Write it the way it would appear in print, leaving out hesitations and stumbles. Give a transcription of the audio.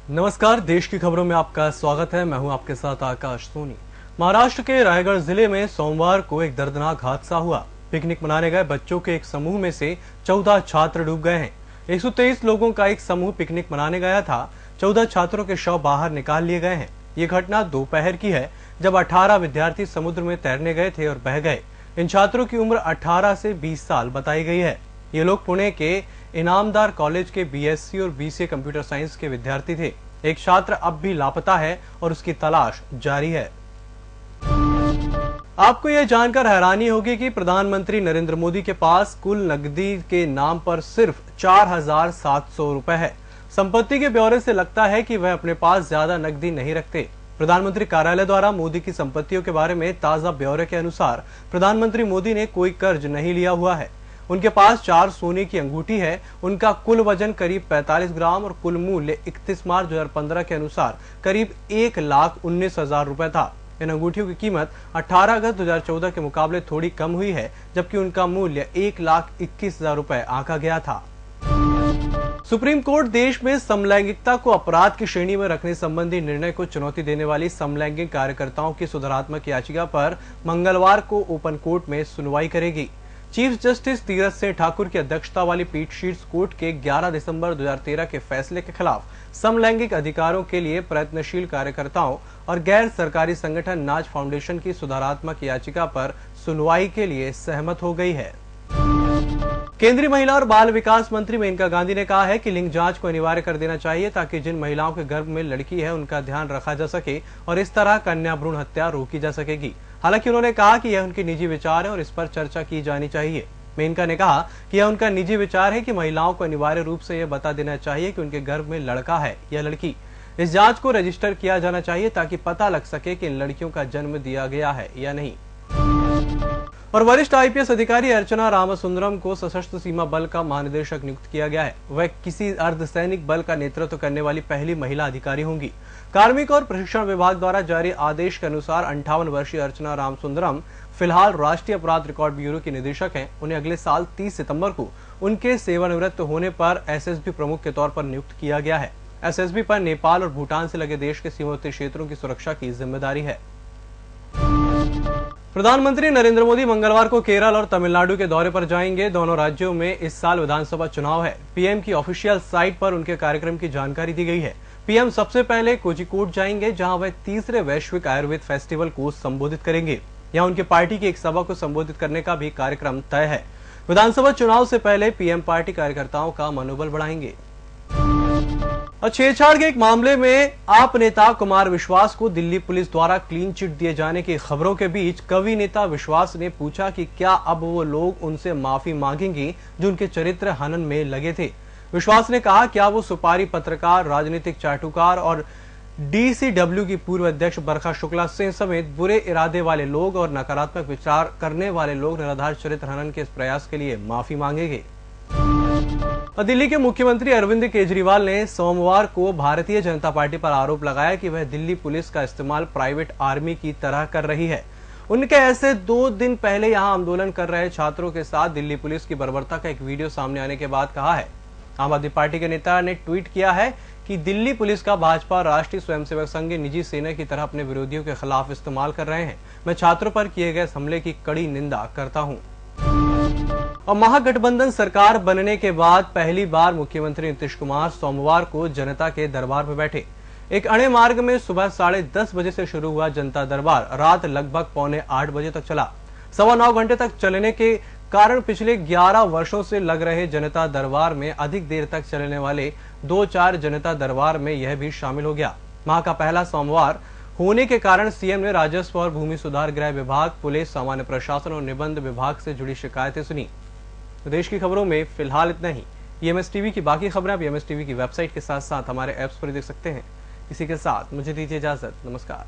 नमस्कार, देश की खबरों में आपका स्वागत है। मैं हूं आपके साथ आकाश सोनी। महाराष्ट्र के रायगढ़ जिले में सोमवार को एक दर्दनाक हादसा हुआ। पिकनिक मनाने गए बच्चों के एक समूह में से 14 छात्र डूब गए हैं। 123 लोगों का एक समूह पिकनिक मनाने गया था। 14 छात्रों के शव बाहर निकाल लिए गए हैं। ये घटना दोपहर की है, जब 18 विद्यार्थी समुद्र में तैरने गए थे और बह गए। इन छात्रों की उम्र 18 से 20 साल बताई गई है। ये लोग पुणे के इनामदार कॉलेज के बीएससी और बीसीए कंप्यूटर साइंस के विद्यार्थी थे। एक छात्र अब भी लापता है और उसकी तलाश जारी है। आपको यह जानकर हैरानी होगी कि प्रधानमंत्री नरेंद्र मोदी के पास कुल नकदी के नाम पर सिर्फ 4,700 रुपए है। संपत्ति के ब्यौरे से लगता है कि वह अपने पास ज्यादा नकदी नहीं रखते। प्रधानमंत्री कार्यालय द्वारा मोदी की संपत्तियों के बारे में ताजा ब्यौरे के अनुसार प्रधानमंत्री मोदी ने कोई कर्ज नहीं लिया हुआ है। उनके पास 4 सोने की अंगूठी है। उनका कुल वजन करीब 45 ग्राम और कुल मूल्य 31 मार्च 2015 के अनुसार करीब 1,19,000 रुपए था। इन अंगूठियों की कीमत 18 अगस्त 2014 के मुकाबले थोड़ी कम हुई है, जबकि उनका मूल्य 1,21,000 रुपए आंका गया था। सुप्रीम कोर्ट देश में समलैंगिकता को अपराध की श्रेणी में रखने संबंधी निर्णय को चुनौती देने वाली समलैंगिक कार्यकर्ताओं की सुधारात्मक याचिका पर मंगलवार को ओपन कोर्ट में सुनवाई करेगी। चीफ जस्टिस तीरथ सिंह ठाकुर की अध्यक्षता वाली पीठ शीर्ष कोर्ट के 11 दिसंबर 2013 के फैसले के खिलाफ समलैंगिक अधिकारों के लिए प्रयत्नशील कार्यकर्ताओं और गैर सरकारी संगठन नाज फाउंडेशन की सुधारात्मक याचिका पर सुनवाई के लिए सहमत हो गई है। केंद्रीय महिला और बाल विकास मंत्री मेनका गांधी ने कहा है कि लिंग जांच को अनिवार्य कर देना चाहिए, ताकि जिन महिलाओं के गर्भ में लड़की है उनका ध्यान रखा जा सके और इस तरह कन्या भ्रूण हत्या रोकी जा सकेगी। हालांकि उन्होंने कहा कि यह उनकी निजी विचार है और इस पर चर्चा की जानी चाहिए। मेनका ने कहा कि यह उनका निजी विचार है कि महिलाओं को अनिवार्य रूप से यह बता देना चाहिए कि उनके गर्भ में लड़का है या लड़की। इस जांच को रजिस्टर किया जाना चाहिए ताकि पता लग सके कि इन लड़कियों का जन्म दिया गया है या नहीं। और वरिष्ठ आईपीएस अधिकारी अर्चना रामसुंदरम को सशस्त्र सीमा बल का महानिदेशक नियुक्त किया गया है। वह किसी अर्धसैनिक बल का नेतृत्व करने वाली पहली महिला अधिकारी होंगी। कार्मिक और प्रशिक्षण विभाग द्वारा जारी आदेश के अनुसार 58 वर्षीय अर्चना रामसुंदरम फिलहाल राष्ट्रीय अपराध रिकॉर्ड ब्यूरो की निदेशक हैं। उन्हें अगले साल 30 सितंबर को उनके सेवानिवृत्त होने पर एसएसबी प्रमुख के तौर पर नियुक्त किया गया है। एसएसबी पर नेपाल और भूटान से लगे देश के सीमावर्ती क्षेत्रों की सुरक्षा की जिम्मेदारी है। प्रधानमंत्री नरेंद्र मोदी मंगलवार को केरल और तमिलनाडु के दौरे पर जाएंगे। दोनों राज्यों में इस साल विधानसभा चुनाव है। पीएम की ऑफिशियल साइट पर उनके कार्यक्रम की जानकारी दी गई है। पीएम सबसे पहले कोझिकोड जाएंगे, जहां वह तीसरे वैश्विक आयुर्वेद फेस्टिवल को संबोधित करेंगे। यहां उनकी पार्टी की एक सभा को संबोधित करने का भी कार्यक्रम तय है। विधानसभा चुनाव से पहले पीएम पार्टी कार्यकर्ताओं का मनोबल बढ़ाएंगे। और छेड़छाड़ के एक मामले में आप नेता कुमार विश्वास को दिल्ली पुलिस द्वारा क्लीन चिट दिए जाने की खबरों के बीच कवि नेता विश्वास ने पूछा कि क्या अब वो लोग उनसे माफी मांगेंगे जो उनके चरित्र हनन में लगे थे। विश्वास ने कहा, क्या वो सुपारी पत्रकार, राजनीतिक चाटुकार और डीसीडब्ल्यू की पूर्व अध्यक्ष बरखा शुक्ला सिंह समेत बुरे इरादे वाले लोग और नकारात्मक विचार करने वाले लोग निराधार चरित्र हनन के इस प्रयास के लिए माफी मांगेंगे। और दिल्ली के मुख्यमंत्री अरविंद केजरीवाल ने सोमवार को भारतीय जनता पार्टी पर आरोप लगाया कि वह दिल्ली पुलिस का इस्तेमाल प्राइवेट आर्मी की तरह कर रही है। उनके ऐसे 2 दिन पहले यहां आंदोलन कर रहे छात्रों के साथ दिल्ली पुलिस की बर्बरता का एक वीडियो सामने आने के बाद कहा है। आम आदमी पार्टी के नेता ने ट्वीट किया है कि दिल्ली पुलिस का भाजपा राष्ट्रीय स्वयंसेवक संघ निजी सेना की तरह अपने विरोधियों के खिलाफ इस्तेमाल कर रहे हैं। मैं छात्रों पर किए गए हमले की कड़ी निंदा करता हूं। और महागठबंधन सरकार बनने के बाद पहली बार मुख्यमंत्री नीतीश कुमार सोमवार को जनता के दरबार में बैठे। एक अणे मार्ग में सुबह 10:30 बजे से शुरू हुआ जनता दरबार रात लगभग 7:45 बजे तक चला। 9.25 घंटे तक चलने के कारण पिछले 11 वर्षों से लग रहे जनता दरबार में अधिक देर तक चलने वाले 2-4 जनता दरबार में यह भी शामिल हो गया। माह का पहला सोमवार होने के कारण सीएम ने राजस्व और भूमि सुधार, गृह विभाग, पुलिस, सामान्य प्रशासन और निबंध विभाग से जुड़ी शिकायतें सुनी। देश की खबरों में फिलहाल इतना ही। ईएमएस टीवी की बाकी खबरें आप ईएमएस टीवी की वेबसाइट के साथ साथ हमारे ऐप्स पर देख सकते हैं। इसी के साथ मुझे दीजिए इजाजत। नमस्कार।